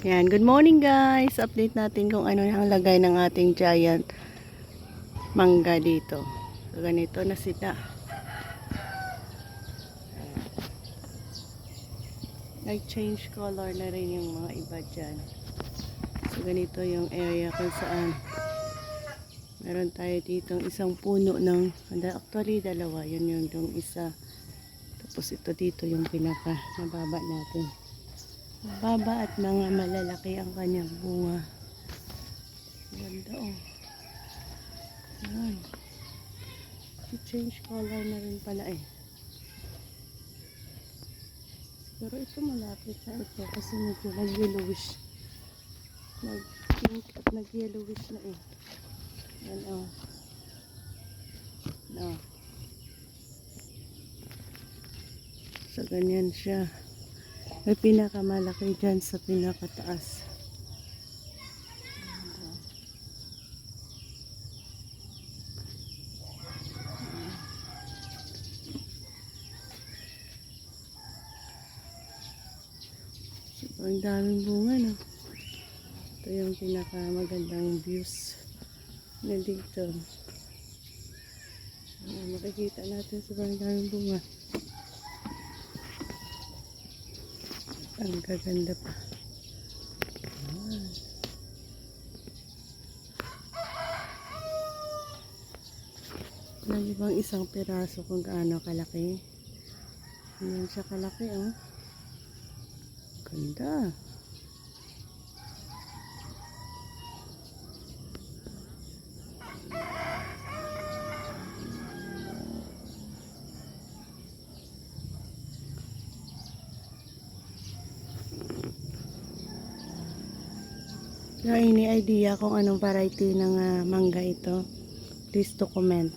Yan, good morning guys. Update natin kung ano ang lagay ng ating giant mangga dito. So, ganito na sila. Nag-change color na rin yung mga iba dyan. So, ganito yung area kung saan meron tayo dito isang puno ng, actually dalawa. Yun yung isa. Tapos ito dito yung pinaka mababa natin. Mababa at mga malalaki ang kanyang bunga. Ganda oh. Yan. I-change color na rin pala eh. Pero ito malapit na ito kasi medyo nag-yellowish. Nag-pink at nag-yellowish na eh. Yan oh. No. So ganyan siya. May pinakamalaki dyan sa pinakataas. Ang daming bunga no. Ito yung pinakamagandang views na dito. Makikita natin sa daming bunga. Ang gaganda pa. Lagi bang isang piraso kung gaano kalaki. Hindi siya kalaki oh. Ganda. Kung any idea kung anong variety ng mangga ito, please to comment.